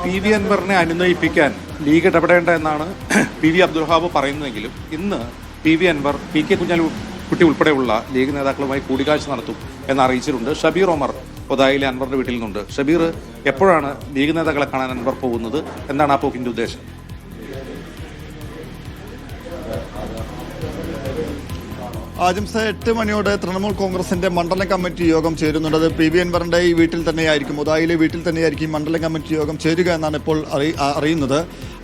P V അൻവറിനെ അനുനയിപ്പിക്കാൻ League ഇടപെടേണ്ട എന്നാണ് പി വി അബ്ദുൽ വഹാബ് പറയുന്നതെങ്കിലും ഇന്ന് P V Anwar P K Kunhalikutty ഉൾപ്പെടെയുള്ള ലീഗ് നേതാക്കളുമായി കൂടിക്കാഴ്ച നടത്തും എന്ന് അറിയിച്ചിട്ടുണ്ട്. ഷബീർ ഒമർ പൊതായിലെ അൻവറിന്റെ വീട്ടിൽ നിന്നുണ്ട്. ഷബീർ, എപ്പോഴാണ് ലീഗ് നേതാക്കളെ കാണാൻ അൻവർ പോകുന്നത്? എന്താണ് ആ പോക്കിന്റെ ഉദ്ദേശം? ആജംസ 8 മണിയോടെ തൃണമൂൽ കോൺഗ്രസിന്റെ മണ്ഡലം കമ്മിറ്റി യോഗം ചേരുന്നുണ്ട്. അത് പി വി അൻവറിന്റെ ഈ വീട്ടിൽ തന്നെയായിരിക്കും, ഉദായിലെ വീട്ടിൽ തന്നെയായിരിക്കും മണ്ഡലം കമ്മിറ്റി യോഗം ചേരുക എന്നാണ് ഇപ്പോൾ അറിയുന്നത്.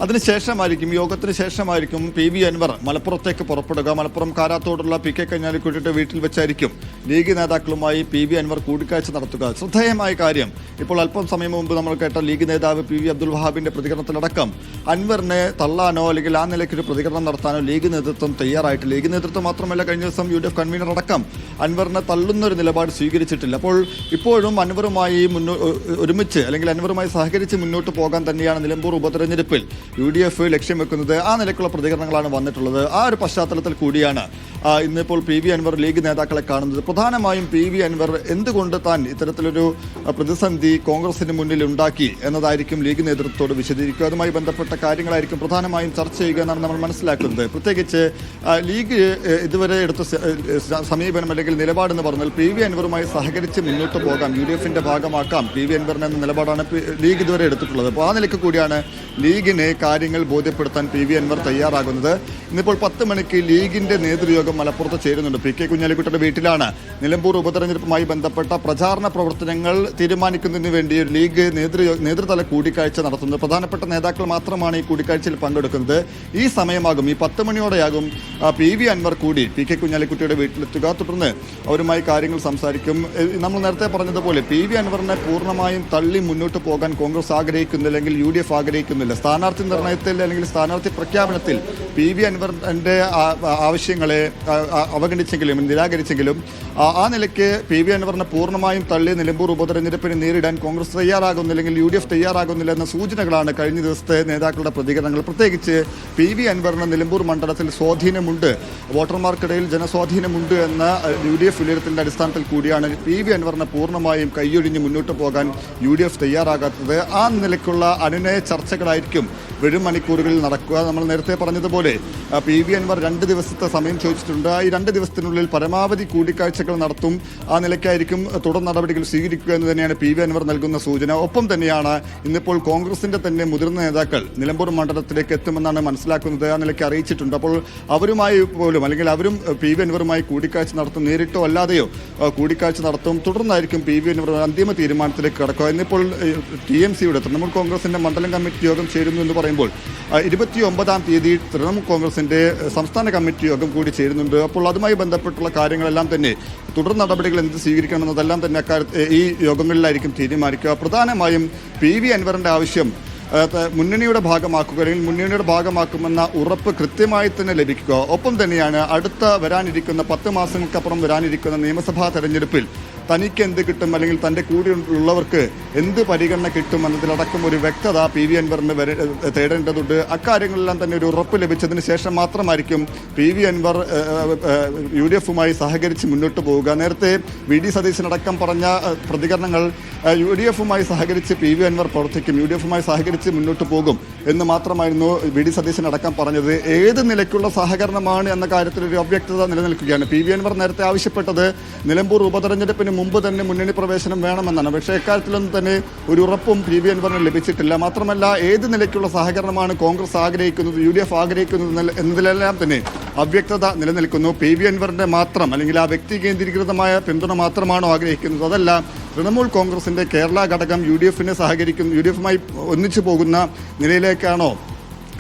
അതിനുശേഷമായിരിക്കും, യോഗത്തിന് ശേഷമായിരിക്കും പി വി അൻവർ മലപ്പുറത്തേക്ക് പുറപ്പെടുക. മലപ്പുറം കാരാത്തോടുള്ള പി കെ കുഞ്ഞാലിക്കുട്ടിയുടെ വീട്ടിൽ വെച്ചായിരിക്കും ലീഗ് നേതാക്കളുമായി പി വി അൻവർ കൂടിക്കാഴ്ച നടത്തുക. ശ്രദ്ധേയമായ കാര്യം, ഇപ്പോൾ അല്പം സമയം മുമ്പ് നമ്മൾ കേട്ട ലീഗ് നേതാവ് പി വി അബ്ദുൽ വഹാബിന്റെ പ്രതികരണത്തിലടക്കം അൻവറിനെ തള്ളാനോ അല്ലെങ്കിൽ ആ നിലയ്ക്കൊരു പ്രതികരണം നടത്താനോ ലീഗ് നേതൃത്വം തയ്യാറായിട്ടില്ല. ലീഗ് നേതൃത്വം മാത്രമല്ല, കഴിഞ്ഞ ദിവസം UDF കൺവീനർ അടക്കം അൻവറിനെ തള്ളുന്നൊരു നിലപാട് സ്വീകരിച്ചിട്ടില്ല. അപ്പോൾ ഇപ്പോഴും അൻവറുമായി ഒരുമിച്ച് അല്ലെങ്കിൽ അൻവറുമായി സഹകരിച്ച് മുന്നോട്ട് പോകാൻ തന്നെയാണ് നിലമ്പൂർ ഉപതെരഞ്ഞെടുപ്പിൽ UDF ലക്ഷ്യം വെക്കുന്നത്. ആ നിലയ്ക്കുള്ള പ്രതികരണങ്ങളാണ് വന്നിട്ടുള്ളത്. ആ ഒരു പശ്ചാത്തലത്തിൽ കൂടിയാണ് ഇന്നിപ്പോൾ പി വി അൻവർ ലീഗ് നേതാക്കളെ കാണുന്നത്. പ്രധാനമായും പി വി അൻവർ എന്തുകൊണ്ട് താൻ ഇത്തരത്തിലൊരു പ്രതിസന്ധി കോൺഗ്രസിന് മുന്നിൽ ഉണ്ടാക്കി എന്നതായിരിക്കും ലീഗ് നേതൃത്വത്തോട് വിശദീകരിക്കുക. അതുമായി ബന്ധപ്പെട്ട കാര്യങ്ങളായിരിക്കും പ്രധാനമായും ചർച്ച ചെയ്യുക എന്നാണ് നമ്മൾ മനസ്സിലാക്കുന്നത്. പ്രത്യേകിച്ച് ലീഗ് ഇതുവരെ എടുത്ത സമീപനം അല്ലെങ്കിൽ നിലപാടെന്ന് പറഞ്ഞാൽ പി വി അൻവറുമായി സഹകരിച്ച് മുന്നോട്ട് പോകാം, UDFന്റെ ഭാഗമാക്കാം പി വി അൻവറിനെ എന്ന നിലപാടാണ് ലീഗ് ഇതുവരെ എടുത്തിട്ടുള്ളത്. അപ്പോൾ ആ നിലയ്ക്ക് കൂടിയാണ് ലീഗിനെ കാര്യങ്ങൾ ബോധ്യപ്പെടുത്താൻ പി വി അൻവർ തയ്യാറാകുന്നത്. ഇന്നിപ്പോൾ 10 മണിക്ക് ലീഗിന്റെ നേതൃയോഗം മലപ്പുറത്ത് ചേരുന്നുണ്ട്. പി കെ കുഞ്ഞാലിക്കുട്ടിയുടെ വീട്ടിലാണ് നിലമ്പൂർ ഉപതെരഞ്ഞെടുപ്പുമായി ബന്ധപ്പെട്ട പ്രചാരണ പ്രവർത്തനങ്ങൾ തീരുമാനിക്കുന്നതിന് വേണ്ടി ഒരു ലീഗ് നേതൃതല കൂടിക്കാഴ്ച നടത്തുന്നത്. പ്രധാനപ്പെട്ട നേതാക്കൾ മാത്രമാണ് ഈ കൂടിക്കാഴ്ചയിൽ പങ്കെടുക്കുന്നത്. ഈ സമയമാകും, ഈ 10 മണിയോടെയാകും പി വി അൻവർ കൂടി പി കെ കുഞ്ഞാലിക്കുട്ടിയുടെ വീട്ടിലെത്തുക. തുടർന്ന് അവരുമായി കാര്യങ്ങൾ സംസാരിക്കും. നമ്മൾ നേരത്തെ പറഞ്ഞതുപോലെ പി വി അൻവറിനെ പൂർണ്ണമായും തള്ളി മുന്നോട്ട് പോകാൻ കോൺഗ്രസ് ആഗ്രഹിക്കുന്നില്ല, അല്ലെങ്കിൽ UDF ആഗ്രഹിക്കുന്നില്ല. സ്ഥാനാർത്ഥി നിർണയത്തിൽ അല്ലെങ്കിൽ സ്ഥാനാർത്ഥി പ്രഖ്യാപനത്തിൽ പി വി അൻവറിന്റെ ആവശ്യങ്ങളെ അവഗണിച്ചെങ്കിലും നിരാകരിച്ചെങ്കിലും ആ നിലയ്ക്ക് പി വി അൻവറിനെ പൂർണ്ണമായും തള്ളി നിലമ്പൂർ ഉപതെരഞ്ഞെടുപ്പിനെ നേരിടാൻ കോൺഗ്രസ് തയ്യാറാകുന്നില്ലെങ്കിൽ UDF തയ്യാറാകുന്നില്ല എന്ന സൂചനകളാണ് കഴിഞ്ഞ ദിവസത്തെ നേതാക്കളുടെ പ്രതികരണങ്ങൾ. പ്രത്യേകിച്ച് പി വി അൻവറിന് നിലമ്പൂർ മണ്ഡലത്തിൽ സ്വാധീനമുണ്ട്, വോട്ടർമാർക്കിടയിൽ ജനസ്വാധീനമുണ്ട് എന്ന UDF വിലയിരുത്തലിന്റെ അടിസ്ഥാനത്തിൽ കൂടിയാണ് പി വി അൻവറിനെ പൂർണ്ണമായും കൈയൊഴിഞ്ഞ് മുന്നോട്ട് പോകാൻ UDF തയ്യാറാകാത്തത്. ആ നിലയ്ക്കുള്ള അനുനയ ചർച്ചകളായിരിക്കും വരും മണിക്കൂറുകളിൽ നടക്കുക. നമ്മൾ നേരത്തെ പറഞ്ഞതുപോലെ പി വി അൻവർ 2 ദിവസത്തെ സമയം ചോദിച്ചിട്ടുണ്ട്. ഈ 2 ദിവസത്തിനുള്ളിൽ പരമാവധി കൂടിക്കാഴ്ചകൾ നടത്തും. ആ നിലയ്ക്കായിരിക്കും തുടർ നടപടികൾ സ്വീകരിക്കുക എന്ന് തന്നെയാണ് പി വി അൻവർ നൽകുന്ന സൂചന. ഒപ്പം തന്നെയാണ് ഇന്നിപ്പോൾ കോൺഗ്രസിന്റെ തന്നെ മുതിർന്ന നേതാക്കൾ നിലമ്പൂർ മണ്ഡലത്തിലേക്ക് എത്തുമെന്നാണ് മനസ്സിലാക്കുന്നത്. ആ നിലയ്ക്ക് അറിയിച്ചിട്ടുണ്ട്. അപ്പോൾ അവരുമായി പോലും അല്ലെങ്കിൽ അവരും പി വി അൻവറുമായി കൂടിക്കാഴ്ച നടത്തും, നേരിട്ടോ അല്ലാതെയോ കൂടിക്കാഴ്ച നടത്തും. തുടർന്നായിരിക്കും പി വി അൻവർ അന്തിമ തീരുമാനത്തിലേക്ക് കടക്കുക. ഇന്നിപ്പോൾ TMCയുടെ തൃണമൂൽ കോൺഗ്രസിന്റെ മണ്ഡലം കമ്മിറ്റി യോഗം ചേരുന്നു എന്ന് പറയുമ്പോൾ 29-ാം തീയതി തൃണമൂൽ കോൺഗ്രസിന്റെ സംസ്ഥാന കമ്മിറ്റി യോഗം കൂടി ചേരുന്നുണ്ട്. അപ്പോൾ അതുമായി ബന്ധപ്പെട്ടുള്ള കാര്യങ്ങളെല്ലാം തന്നെ തുടർ നടപടികൾ എന്ത് സ്വീകരിക്കണമെന്നതെല്ലാം തന്നെ ഈ യോഗങ്ങളിലായിരിക്കും തീരുമാനിക്കുക. പ്രധാനമായും പി വി അൻവറിന്റെ ആവശ്യം മുന്നണിയുടെ ഭാഗമാക്കുക അല്ലെങ്കിൽ മുന്നണിയുടെ ഭാഗമാക്കുമെന്ന ഉറപ്പ് കൃത്യമായി തന്നെ ലഭിക്കുക. ഒപ്പം തന്നെയാണ് അടുത്ത വരാനിരിക്കുന്ന 10 മാസങ്ങൾക്കപ്പുറം വരാനിരിക്കുന്ന നിയമസഭാ തെരഞ്ഞെടുപ്പിൽ തനിക്ക് എന്ത് കിട്ടും അല്ലെങ്കിൽ തൻ്റെ കൂടെയുള്ളവർക്ക് എന്ത് പരിഗണന കിട്ടും എന്നതിലടക്കം ഒരു വ്യക്തത പി വി അൻവറിന് തേടേണ്ടതുണ്ട്. അക്കാര്യങ്ങളെല്ലാം തന്നെ ഒരു ഉറപ്പ് ലഭിച്ചതിന് ശേഷം മാത്രമായിരിക്കും പി വി അൻവർ UDFുമായി സഹകരിച്ച് മുന്നോട്ട് പോവുക. നേരത്തെ VD സതീശനടക്കം പറഞ്ഞ പ്രതികരണങ്ങൾ UDFുമായി സഹകരിച്ച് പി വി അൻവർ പ്രവർത്തിക്കും, UDFുമായി സഹകരിച്ച് മുന്നോട്ട് പോകും എന്ന് മാത്രമായിരുന്നു VD സതീശനടക്കം പറഞ്ഞത്. ഏത് നിലയ്ക്കുള്ള സഹകരണമാണ് എന്ന കാര്യത്തിൽ ഒരു അവ്യക്തത നിലനിൽക്കുകയാണ്. പി വി അൻവർ നേരത്തെ ആവശ്യപ്പെട്ടത് നിലമ്പൂർ ഉപതെരഞ്ഞെടുപ്പിന് മുമ്പ് തന്നെ മുന്നണി പ്രവേശനം വേണമെന്നാണ്. പക്ഷേ എക്കാര്യത്തിലൊന്നും തന്നെ ഒരു ഉറപ്പും പി വി അൻവറിന് ലഭിച്ചിട്ടില്ല. മാത്രമല്ല, ഏത് നിലയ്ക്കുള്ള സഹകരണമാണ് കോൺഗ്രസ് ആഗ്രഹിക്കുന്നത്, UDF ആഗ്രഹിക്കുന്നത് എന്നതിലെല്ലാം തന്നെ അവ്യക്തത നിലനിൽക്കുന്നു. പി വി അൻവറിന്റെ മാത്രം അല്ലെങ്കിൽ ആ വ്യക്തി കേന്ദ്രീകൃതമായ പിന്തുണ മാത്രമാണോ ആഗ്രഹിക്കുന്നത്? അതല്ല, തൃണമൂൽ കോൺഗ്രസിന്റെ കേരള ഘടകം UDFുമായി ഒന്നിച്ചു പോകുന്ന നിലയിലേക്കാണോ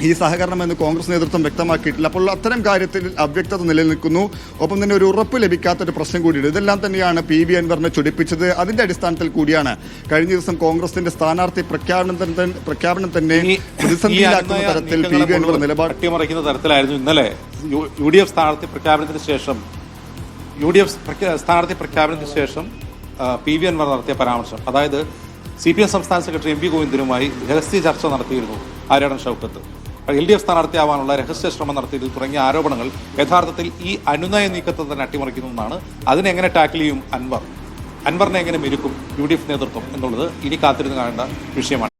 ഈ സഹകരണം എന്ന് കോൺഗ്രസ് നേതൃത്വം വ്യക്തമാക്കിയിട്ടില്ല. അപ്പോൾ അത്തരം കാര്യത്തിൽ അവ്യക്തത നിലനിൽക്കുന്നു. ഒപ്പം തന്നെ ഒരു ഉറപ്പ് ലഭിക്കാത്തൊരു പ്രശ്നം കൂടിയുണ്ട്. ഇതെല്ലാം തന്നെയാണ് പി വി അൻവറിനെ ചൊടിപ്പിച്ചത്. അതിന്റെ അടിസ്ഥാനത്തിൽ കൂടിയാണ് കഴിഞ്ഞ ദിവസം കോൺഗ്രസിന്റെ സ്ഥാനാർത്ഥി പ്രഖ്യാപനം തന്നെ പ്രതിസന്ധിയിലാക്കുന്ന തരത്തിൽ പി വി അൻവർ നിലപാട് അട്ടിമറിക്കുന്ന തരത്തിലായിരുന്നു ഇന്നലെ UDF സ്ഥാനാർത്ഥി പ്രഖ്യാപനത്തിന് ശേഷം പി വി അൻവർ നടത്തിയ പരാമർശം. അതായത് CPM സംസ്ഥാന സെക്രട്ടറി MP ഗോവിന്ദനുമായി രഹസ്യ ചർച്ച നടത്തിയിരുന്നു ആര്യാടൻ ഷൗക്കത്ത്. LDF സ്ഥാനാർത്ഥിയാവാനുള്ള രഹസ്യ ശ്രമം നടത്തിയത് തുടങ്ങിയ ആരോപണങ്ങൾ യഥാർത്ഥത്തിൽ ഈ അനുനയ നീക്കത്തെ തന്നെ അട്ടിമറിക്കുന്നതാണ്. അതിനെങ്ങനെ ടാക്കിൾ ചെയ്യും അൻവറിനെ എങ്ങനെ മെരുക്കും UDF നേതൃത്വം എന്നുള്ളത് ഇനി കാത്തിരുന്ന് കാണേണ്ട വിഷയമാണ്.